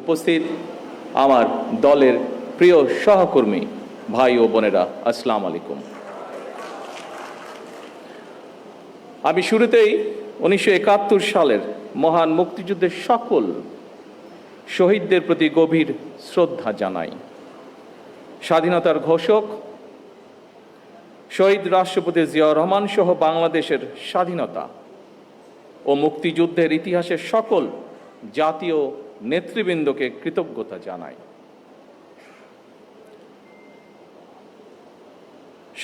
উপস্থিত আমার দলের প্রিয় সহকর্মী ভাই ও বোনেরা, আসসালামু আলাইকুম। আমি শুরুতেই 1971 সালের মহান মুক্তিযুদ্ধের সকল শহীদদের প্রতি গভীর শ্রদ্ধা জানাই। স্বাধীনতার ঘোষক শহীদ রাষ্ট্রপতি জিয়াউর রহমান সহ বাংলাদেশের স্বাধীনতা ও মুক্তিযুদ্ধের ইতিহাসের সকল জাতীয় নেতৃবৃন্দকে কৃতজ্ঞতা জানাই।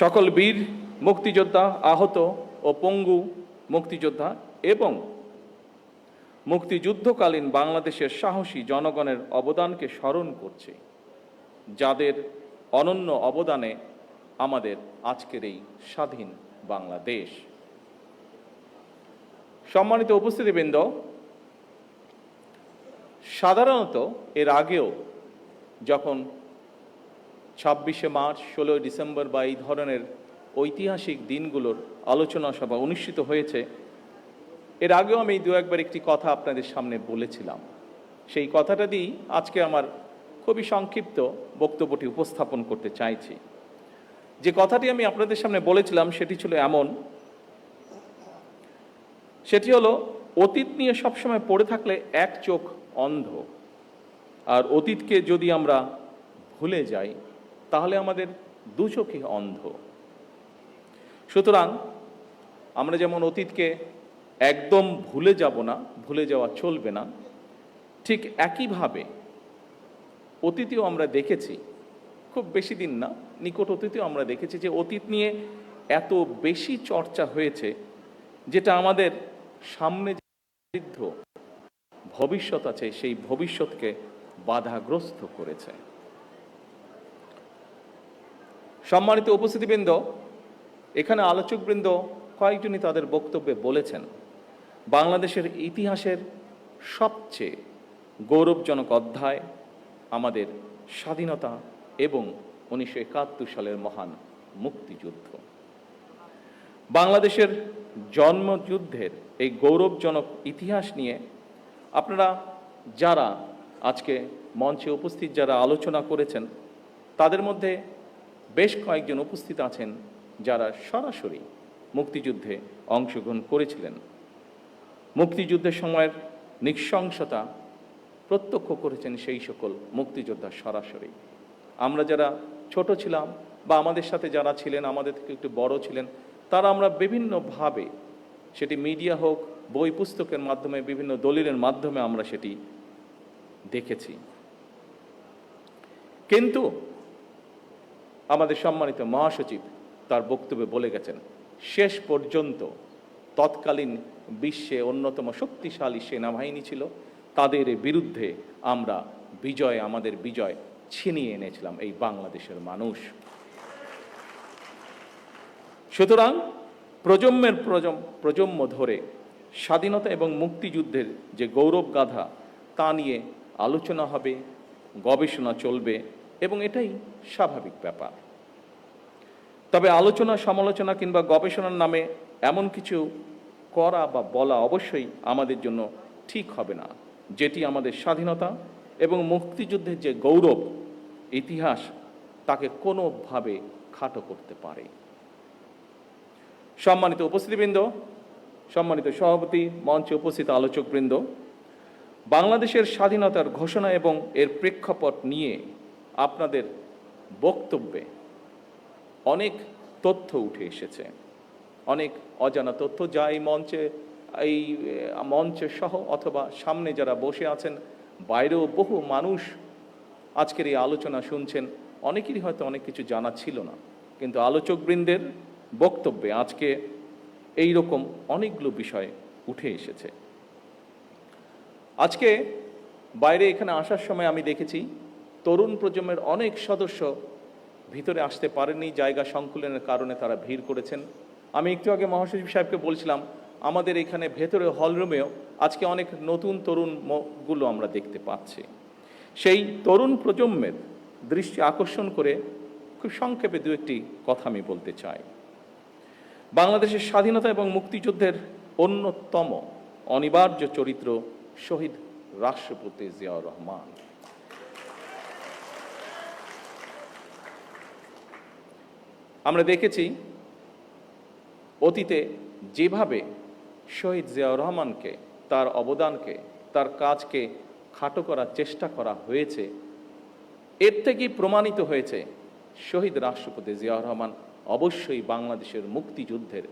সকল বীর মুক্তিযোদ্ধা, আহত ও পঙ্গু মুক্তিযোদ্ধা এবং মুক্তিযুদ্ধকালীন বাংলাদেশের সাহসী জনগণের অবদানকে স্মরণ করছে, যাদের অনন্য অবদানে আমাদের আজকের এই স্বাধীন বাংলাদেশ। সম্মানিত উপস্থিতিবৃন্দ, সাধারণত এর আগেও যখন 26শে মার্চ, 16ই ডিসেম্বর বা এই ধরনের ঐতিহাসিক দিনগুলোর আলোচনা সভা অনুষ্ঠিত হয়েছে, এর আগেও আমি দু একবার একটি কথা আপনাদের সামনে বলেছিলাম। সেই কথাটা দিয়েই আজকে আমার খুবই সংক্ষিপ্ত বক্তব্যটি উপস্থাপন করতে চাইছি। যে কথাটি আমি আপনাদের সামনে বলেছিলাম সেটি ছিল এমন, সেটি হলো, অতীত নিয়ে সবসময় পড়ে থাকলে এক চোখ অন্ধ, আর অতীতকে যদি আমরা ভুলে যাই তাহলে আমাদের দু চোখই অন্ধ। সুতরাং আমরা যেমন অতীতকে একদম ভুলে যাব না, ভুলে যাওয়া চলবে না, ঠিক একইভাবে অতীতেও আমরা দেখেছি, খুব বেশি দিন না, নিকট অতীতেও আমরা দেখেছি যে অতীত নিয়ে এত বেশি চর্চা হয়েছে, যেটা আমাদের সামনে যে ভবিষ্যৎ আছে সেই ভবিষ্যৎকে বাধাগ্রস্ত করেছে। সম্মানিত উপস্থিতিবৃন্দ, এখানে আলোচকবৃন্দ কয়েকজনই তাদের বক্তব্যে বলেছেন, বাংলাদেশের ইতিহাসের সবচেয়ে গৌরবজনক অধ্যায় আমাদের স্বাধীনতা এবং 1971 সালের মহান মুক্তিযুদ্ধ। বাংলাদেশের জন্মযুদ্ধের এই গৌরবজনক ইতিহাস নিয়ে আপনারা যারা আজকে মঞ্চে উপস্থিত, যারা আলোচনা করেছেন, তাদের মধ্যে বেশ কয়েকজন উপস্থিত আছেন যারা সরাসরি মুক্তিযুদ্ধে অংশগ্রহণ করেছিলেন, মুক্তিযুদ্ধের সময়ের নৃশংসতা প্রত্যক্ষ করেছেন সেই সকল মুক্তিযোদ্ধা সরাসরি। আমরা যারা ছোট ছিলাম বা আমাদের সাথে যারা ছিলেন, আমাদের থেকে একটু বড় ছিলেন, তারা আমরা বিভিন্নভাবে, সেটি মিডিয়া হোক, বই পুস্তকের মাধ্যমে, বিভিন্ন দলিলের মাধ্যমে আমরা সেটি দেখেছি। কিন্তু আমাদের সম্মানিত মহাসচিব তার বক্তব্যে বলে গেছেন, শেষ পর্যন্ত তৎকালীন বিশ্বে অন্যতম শক্তিশালী সেনাবাহিনী ছিল, তাদের বিরুদ্ধে আমরা আমাদের বিজয় ছিনিয়ে এনেছিলাম এই বাংলাদেশের মানুষ। সুতরাং প্রজন্ম ধরে স্বাধীনতা এবং মুক্তিযুদ্ধের যে গৌরব গাথা, তা নিয়ে আলোচনা হবে, গবেষণা চলবে এবং এটাই স্বাভাবিক ব্যাপার। তবে আলোচনা, সমালোচনা কিংবা গবেষণার নামে এমন কিছু করা বা বলা অবশ্যই আমাদের জন্য ঠিক হবে না, যেটি আমাদের স্বাধীনতা এবং মুক্তিযুদ্ধের যে গৌরব ইতিহাস তাকে কোনোভাবে খাটো করতে পারে। সম্মানিত উপস্থিতিবৃন্দ, সম্মানিত সভাপতি, মঞ্চে উপস্থিত আলোচকবৃন্দ, বাংলাদেশের স্বাধীনতার ঘোষণা এবং এর প্রেক্ষাপট নিয়ে আপনাদের বক্তব্যে অনেক তথ্য উঠে এসেছে, অনেক অজানা তথ্য, যা এই মঞ্চে সহ অথবা সামনে যারা বসে আছেন, বাইরেও বহু মানুষ আজকের এই আলোচনা শুনছেন, অনেকেরই হয়তো অনেক কিছু জানা ছিল না। কিন্তু আলোচকবৃন্দের বক্তব্যে আজকে এই রকম অনেকগুলো বিষয় উঠে এসেছে। আজকে বাইরে এখানে আসার সময় আমি দেখেছি তরুণ প্রজন্মের অনেক সদস্য ভিতরে আসতে পারেননি, জায়গা সংকুলনের কারণে তারা ভিড় করেছেন। আমি একটু আগে মহাসচিব সাহেবকে বলছিলাম, আমাদের এখানে ভেতরে হলরুমেও আজকে অনেক নতুন তরুণগুলো আমরা দেখতে পাচ্ছি। সেই তরুণ প্রজন্মের দৃষ্টি আকর্ষণ করে খুব সংক্ষেপে দু একটি কথা আমি বলতে চাই। বাংলাদেশের স্বাধীনতা এবং মুক্তিযুদ্ধের অন্যতম অনিবার্য চরিত্র শহীদ রাষ্ট্রপতি জিয়াউর রহমান। আমরা দেখেছি অতীতে যেভাবে শহীদ জিয়াউর রহমানকে, তার অবদানকে, তার কাজকে খাটো করার চেষ্টা করা হয়েছে, এর থেকেই প্রমাণিত হয়েছে শহীদ রাষ্ট্রপতি জিয়াউর রহমান অবশ্যই বাংলাদেশের মুক্তিযুদ্ধের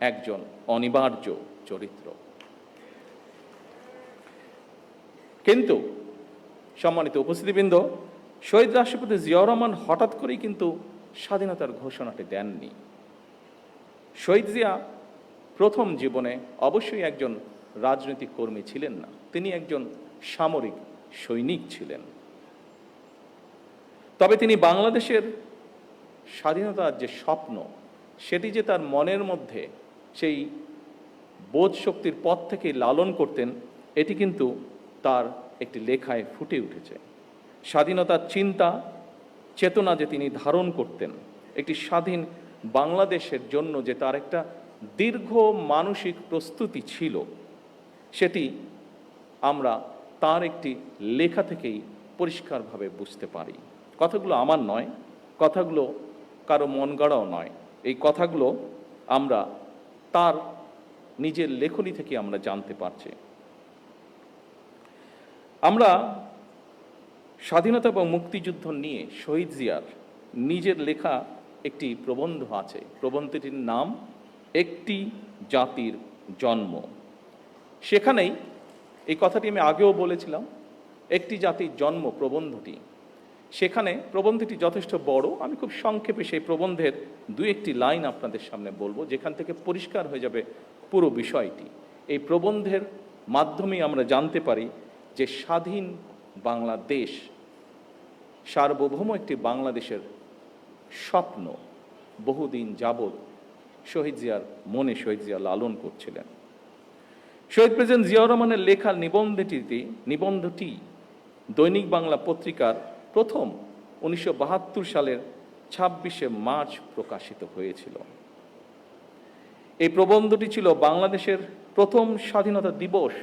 একজন অনিবার্য চরিত্র। কিন্তু সম্মানিত উপস্থিতিবৃন্দ, শহীদ রাষ্ট্রপতি জিয়াউর রহমান হঠাৎ করেই কিন্তু স্বাধীনতার ঘোষণাটি দেননি। শহীদ জিয়া প্রথম জীবনে অবশ্যই একজন রাজনৈতিক কর্মী ছিলেন না, তিনি একজন সামরিক সৈনিক ছিলেন। তবে তিনি বাংলাদেশের স্বাধীনতার যে স্বপ্ন, সেটি যে তার মনের মধ্যে সেই বোধ শক্তির পথ থেকে লালন করতেন, এটি কিন্তু তার একটি লেখায় ফুটে উঠেছে। স্বাধীনতার চিন্তা চেতনা যে তিনি ধারণ করতেন, একটি স্বাধীন বাংলাদেশের জন্য যে তার একটা দীর্ঘ মানসিক প্রস্তুতি ছিল, সেটি আমরা তার একটি লেখা থেকেই পরিষ্কারভাবে বুঝতে পারি। কথাগুলো আমার নয়, কথাগুলো কারো মন গড়াও নয়, এই কথাগুলো আমরা তার নিজের লেখনী থেকে আমরা জানতে পারছি। আমরা স্বাধীনতা এবং মুক্তিযুদ্ধ নিয়ে শহীদ জিয়ার নিজের লেখা একটি প্রবন্ধ আছে। প্রবন্ধটির নাম একটি জাতির জন্ম। সেখানেই এই কথাটি আমি আগেও বলেছিলাম, একটি জাতির জন্ম প্রবন্ধটি, সেখানে প্রবন্ধটি যথেষ্ট বড়। আমি খুব সংক্ষেপে সেই প্রবন্ধের দু একটি লাইন আপনাদের সামনে বলবো, যেখান থেকে পরিষ্কার হয়ে যাবে পুরো বিষয়টি। এই প্রবন্ধের মাধ্যমেই আমরা জানতে পারি যে স্বাধীন বাংলাদেশ, সার্বভৌম একটি বাংলাদেশের স্বপ্ন বহুদিন যাবৎ শহীদ জিয়ার মনে শহীদ জিয়া লালন করছিলেন। শহীদ প্রেসিডেন্ট জিয়াউর রহমানের লেখা নিবন্ধটি দৈনিক বাংলা পত্রিকার প্রথম 1972 সালের 26শে মার্চ প্রকাশিত হয়েছিল। এই প্রবন্ধটি ছিল বাংলাদেশের প্রথম স্বাধীনতা দিবস।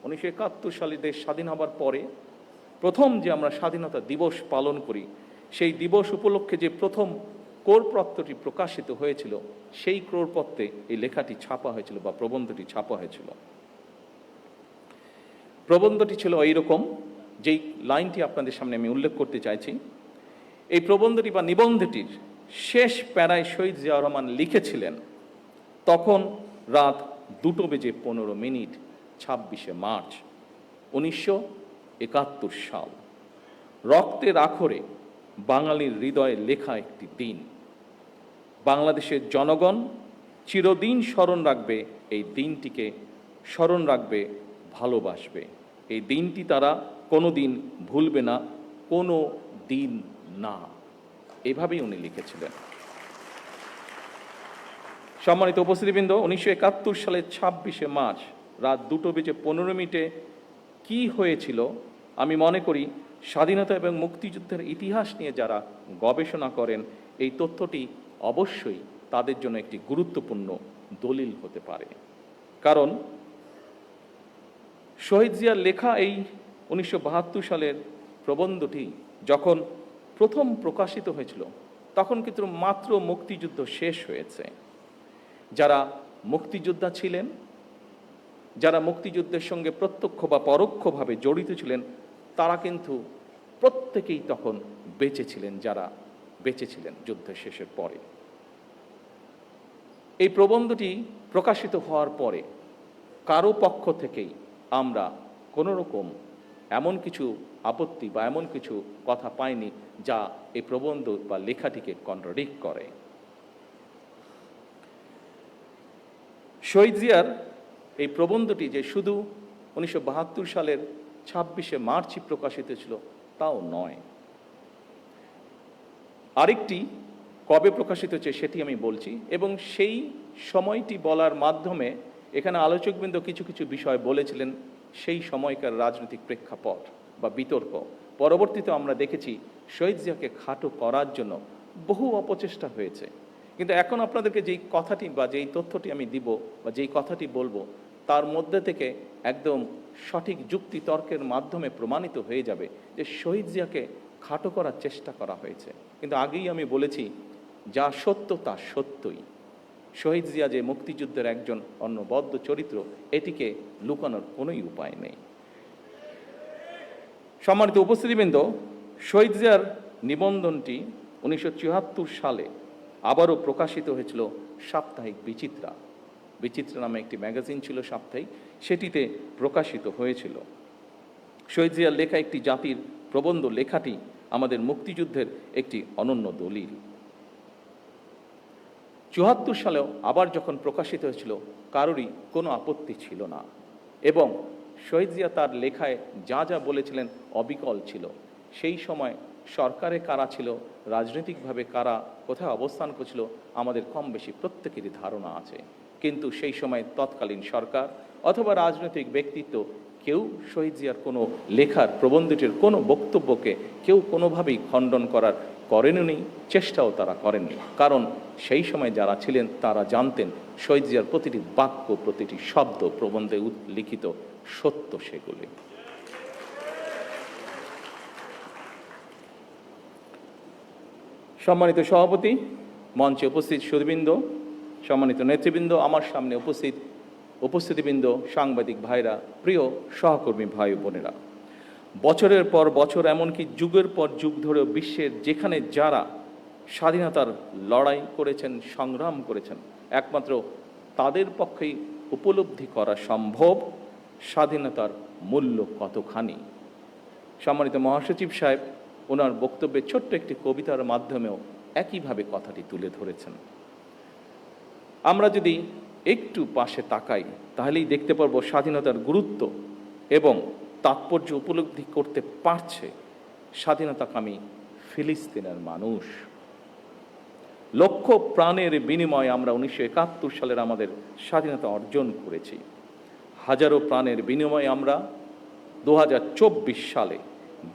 1971 সালে দেশ স্বাধীন হবার পরে প্রথম যে আমরা স্বাধীনতা দিবস পালন করি, সেই দিবস উপলক্ষে যে প্রথম ক্রোড়পত্রটি প্রকাশিত হয়েছিল, সেই ক্রোড়পত্রে এই লেখাটি ছাপা হয়েছিল বা প্রবন্ধটি ছাপা হয়েছিল। প্রবন্ধটি ছিল এইরকম, যেই লাইনটি আপনাদের সামনে আমি উল্লেখ করতে চাইছি। এই প্রবন্ধটি বা নিবন্ধটির শেষ প্যারায় শহীদ জিয়াউর রহমান লিখেছিলেন, তখন রাত 2:15 26শে মার্চ 1971 সাল। রক্তের আখরে বাঙালির হৃদয়ে লেখা একটি দিন। বাংলাদেশের জনগণ চিরদিন স্মরণ রাখবে এই দিনটিকে, স্মরণ রাখবে, ভালোবাসবে। এই দিনটি তারা কোনো দিন ভুলবে না, কোনো দিন না। এভাবেই উনি লিখেছিলেন। সম্মানিত উপস্থিতিবৃন্দ, 1971 সালের 26শে মার্চ রাত 2:15 কি হয়েছিল, আমি মনে করি স্বাধীনতা এবং মুক্তিযুদ্ধের ইতিহাস নিয়ে যারা গবেষণা করেন, এই তথ্যটি অবশ্যই তাদের জন্য একটি গুরুত্বপূর্ণ দলিল হতে পারে। কারণ শহীদ জিয়ার লেখা এই 1972 সালের প্রবন্ধটি যখন প্রথম প্রকাশিত হয়েছিল, তখন কিন্তু মাত্র মুক্তিযুদ্ধ শেষ হয়েছে। যারা মুক্তিযোদ্ধা ছিলেন, যারা মুক্তিযুদ্ধের সঙ্গে প্রত্যক্ষ বা পরোক্ষভাবে জড়িত ছিলেন, তারা কিন্তু প্রত্যেকেই তখন বেঁচে ছিলেন, যারা বেঁচে ছিলেন যুদ্ধের শেষের পরে। এই প্রবন্ধটি প্রকাশিত হওয়ার পরে কারো পক্ষ থেকেই আমরা কোনো রকম এমন কিছু আপত্তি বা এমন কিছু কথা পাইনি যা এই প্রবন্ধ বা লেখাটিকে কন্ট্রাডিক্ট করে। শহীদ জিয়ার এই প্রবন্ধটি যে শুধু 1972 সালের 26শে মার্চই প্রকাশিত ছিল তাও নয়, আরেকটি কবে প্রকাশিত হয়েছে সেটি আমি বলছি, এবং সেই সময়টি বলার মাধ্যমে এখানে আলোচকবৃন্দ কিছু কিছু বিষয় বলেছিলেন সেই সময়কার রাজনৈতিক প্রেক্ষাপট বা বিতর্ক। পরবর্তীতে আমরা দেখেছি শহীদ জিয়াকে খাটো করার জন্য বহু অপচেষ্টা হয়েছে, কিন্তু এখন আপনাদেরকে যেই কথাটি বা যেই তথ্যটি আমি দিব বা যেই কথাটি বলবো, তার মধ্যে থেকে একদম সঠিক যুক্তি তর্কের মাধ্যমে প্রমাণিত হয়ে যাবে যে শহীদ জিয়াকে খাটো করার চেষ্টা করা হয়েছে। কিন্তু আগেই আমি বলেছি, যা সত্য তা সত্যই। শহীদ জিয়া যে মুক্তিযুদ্ধের একজন অনবদ্য চরিত্র, এটিকে লুকানোর কোনোই উপায় নেই। সম্মানিত উপস্থিতিবৃন্দ, শহীদ জিয়ার নিবন্ধনটি 1974 সালে আবারও প্রকাশিত হয়েছিল সাপ্তাহিক বিচিত্রা। বিচিত্রা নামে একটি ম্যাগাজিন ছিল সাপ্তাহিক, সেটিতে প্রকাশিত হয়েছিল। শহীদ জিয়ার লেখা একটি জাতির প্রবন্ধ লেখাটি আমাদের মুক্তিযুদ্ধের একটি অনন্য দলিল। 74 সালেও আবার যখন প্রকাশিত হয়েছিল, কারোরই কোনো আপত্তি ছিল না, এবং শহীদ জিয়া তার লেখায় যা যা বলেছিলেন অবিকল ছিল। সেই সময় সরকারে কারা ছিল, রাজনৈতিকভাবে কারা কোথায় অবস্থান করছিল, আমাদের কম বেশি প্রত্যেকেরই ধারণা আছে। কিন্তু সেই সময় তৎকালীন সরকার অথবা রাজনৈতিক ব্যক্তিত্ব কেউ শহীদ জিয়ার কোনো লেখার প্রবন্ধটির কোনো বক্তব্যকে কেউ কোনোভাবেই খণ্ডন করেননি, চেষ্টাও তারা করেননি। কারণ সেই সময় যারা ছিলেন তারা জানতেন শহীদ জিয়ার প্রতিটি বাক্য, প্রতিটি শব্দ প্রবন্ধে লিখিত সত্য সেগুলি। সম্মানিত সভাপতি, মঞ্চে উপস্থিত সুধীবৃন্দ, সম্মানিত নেতৃবৃন্দ, আমার সামনে উপস্থিতিবৃন্দ, সাংবাদিক ভাইরা, প্রিয় সহকর্মী ভাই বোনেরা, বছরের পর বছর, এমনকি যুগের পর যুগ ধরেও বিশ্বের যেখানে যারা স্বাধীনতার লড়াই করেছেন, সংগ্রাম করেছেন, একমাত্র তাদের পক্ষেই উপলব্ধি করা সম্ভব স্বাধীনতার মূল্য কতখানি। সম্মানিত মহাসচিব সাহেব ওনার বক্তব্যে ছোট্ট একটি কবিতার মাধ্যমেও একইভাবে কথাটি তুলে ধরেছেন। আমরা যদি একটু পাশে তাকাই তাহলেই দেখতে পারবো স্বাধীনতার গুরুত্ব এবং তাৎপর্য উপলব্ধি করতে পারছে স্বাধীনতাকামী ফিলিস্তিনের মানুষ। লক্ষ প্রাণের বিনিময়ে আমরা 1971 সালের আমাদের স্বাধীনতা অর্জন করেছি। হাজারো প্রাণের বিনিময়ে আমরা 2024 সালে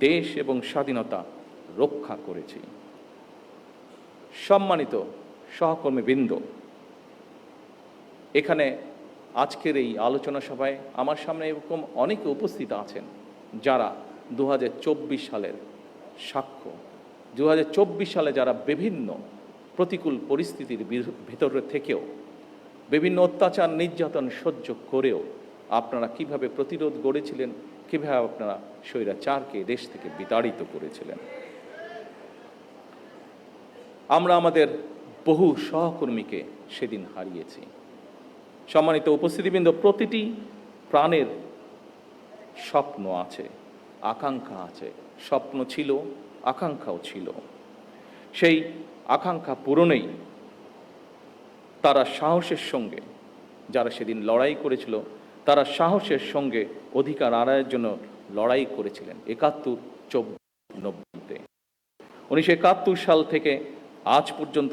দেশ এবং স্বাধীনতা রক্ষা করেছি। সম্মানিত সহকর্মীবৃন্দ, এখানে আজকের এই আলোচনা সভায় আমার সামনে এরকম অনেকে উপস্থিত আছেন যারা 2024 সালের সাক্ষ্য। 2024 সালে যারা বিভিন্ন প্রতিকূল পরিস্থিতির ভিতরে থেকেও, বিভিন্ন অত্যাচার নির্যাতন সহ্য করেও আপনারা কিভাবে প্রতিরোধ গড়েছিলেন, কিভাবে আপনারা স্বৈরাচারকে দেশ থেকে বিতাড়িত করেছিলেন। আমরা আমাদের বহু সহকর্মীকে সেদিন হারিয়েছি। সম্মানিত উপস্থিতিবৃন্দ, প্রতিটি প্রাণের স্বপ্ন আছে, আকাঙ্ক্ষা আছে। স্বপ্ন ছিল, আকাঙ্ক্ষাও ছিল। সেই আকাঙ্ক্ষা পূরণেই তারা সাহসের সঙ্গে, যারা সেদিন লড়াই করেছিল, তারা সাহসের সঙ্গে অধিকার আদায়ের জন্য লড়াই করেছিলেন 71, 24, 90-তে। 1971 সাল থেকে আজ পর্যন্ত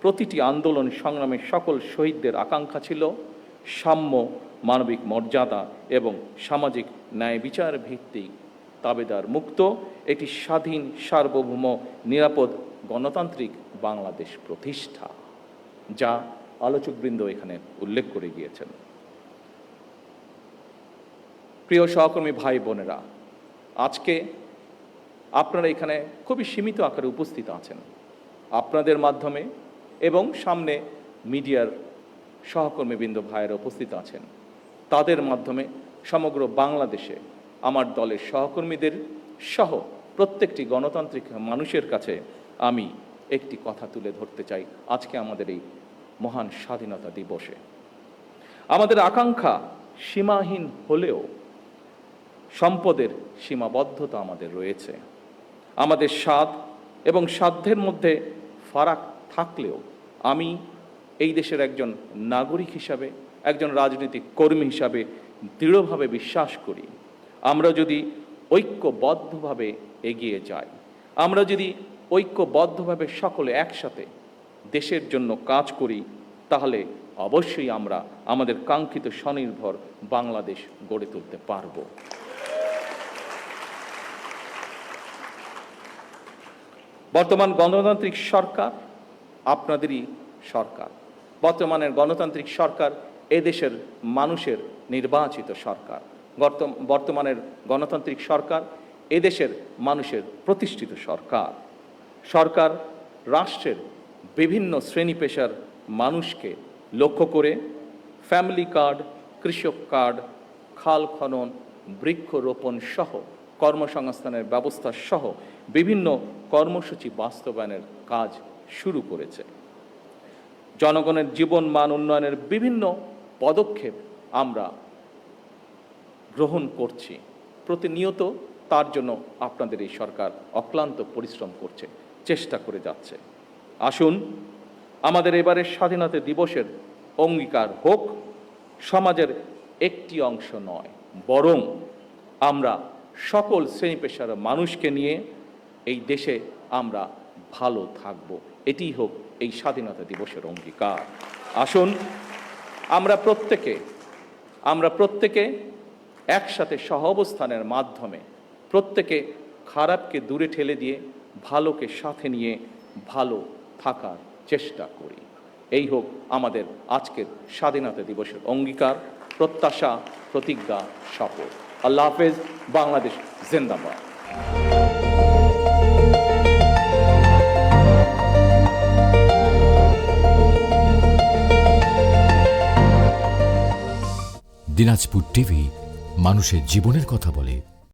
প্রতিটি আন্দোলন সংগ্রামে সকল শহীদদের আকাঙ্ক্ষা ছিল সাম্য, মানবিক মর্যাদা এবং সামাজিক ন্যায় বিচার ভিত্তিক তাবেদার মুক্ত একটি স্বাধীন, সার্বভৌম, নিরাপদ, গণতান্ত্রিক বাংলাদেশ প্রতিষ্ঠা, যা আলোচকবৃন্দ এখানে উল্লেখ করে গিয়েছেন। প্রিয় সহকর্মী ভাই বোনেরা, আজকে আপনারা এখানে খুবই সীমিত আকারে উপস্থিত আছেন। আপনাদের মাধ্যমে এবং সামনে মিডিয়ার সহকর্মীবৃন্দ ভাইয়েরা উপস্থিত আছেন, তাদের মাধ্যমে সমগ্র বাংলাদেশে আমার দলের সহকর্মীদের সহ প্রত্যেকটি গণতান্ত্রিক মানুষের কাছে আমি একটি কথা তুলে ধরতে চাই আজকে আমাদের এই মহান স্বাধীনতা দিবসে। আমাদের আকাঙ্ক্ষা সীমাহীন হলেও সম্পদের সীমাবদ্ধতা আমাদের রয়েছে। আমাদের স্বাদ এবং সাধ্যের মধ্যে ফারাক থাকলেও আমি এই দেশের একজন নাগরিক হিসাবে, একজন রাজনৈতিক কর্মী হিসাবে দৃঢ়ভাবে বিশ্বাস করি, আমরা যদি ঐক্যবদ্ধভাবে এগিয়ে যাই, আমরা যদি ঐক্যবদ্ধভাবে সকলে একসাথে দেশের জন্য কাজ করি, তাহলে অবশ্যই আমরা আমাদের কাঙ্ক্ষিত স্বনির্ভর বাংলাদেশ গড়ে তুলতে পারব। বর্তমান গণতান্ত্রিক সরকার আপনাদেরই সরকার। বর্তমানের গণতান্ত্রিক সরকার এদেশের মানুষের নির্বাচিত সরকার। বর্তমানের গণতান্ত্রিক সরকার এদেশের মানুষের প্রতিষ্ঠিত সরকার। সরকার রাষ্ট্রের বিভিন্ন শ্রেণী পেশার মানুষকে লক্ষ্য করে ফ্যামিলি কার্ড, কৃষক কার্ড, খাল খনন, বৃক্ষরোপণ সহ কর্মসংস্থানের ব্যবস্থা সহ বিভিন্ন কর্মসূচি বাস্তবায়নের কাজ শুরু করেছে। জনগণের জীবন মান উন্নয়নের বিভিন্ন পদক্ষেপ আমরা গ্রহণ করছি। প্রতিনিয়ত তার জন্য আপনাদের এই সরকার অক্লান্ত পরিশ্রম করছে, চেষ্টা করে যাচ্ছে। আসুন আমাদের এবারের স্বাধীনতা দিবসের অঙ্গীকার হোক সমাজের একটি অংশ নয়, বরং আমরা সকল শ্রেণী পেশার মানুষকে নিয়ে এই দেশে আমরা ভালো থাকব। এটিই হোক এই স্বাধীনতা দিবসের অঙ্গীকার। আসুন আমরা প্রত্যেকে একসাথে সহাবস্থানের মাধ্যমে প্রত্যেকে খারাপকে দূরে ঠেলে দিয়ে ভালোকে সাথে নিয়ে ভালো থাকার চেষ্টা করি। এই হোক আমাদের আজকের স্বাধীনতা দিবসের অঙ্গীকার, প্রত্যাশা, প্রতিজ্ঞা, শপথ। আল্লাহ হাফেজ। বাংলাদেশ জিন্দাবাদ। দিনাজপুর টিভি মানুষের জীবনের কথা বলে।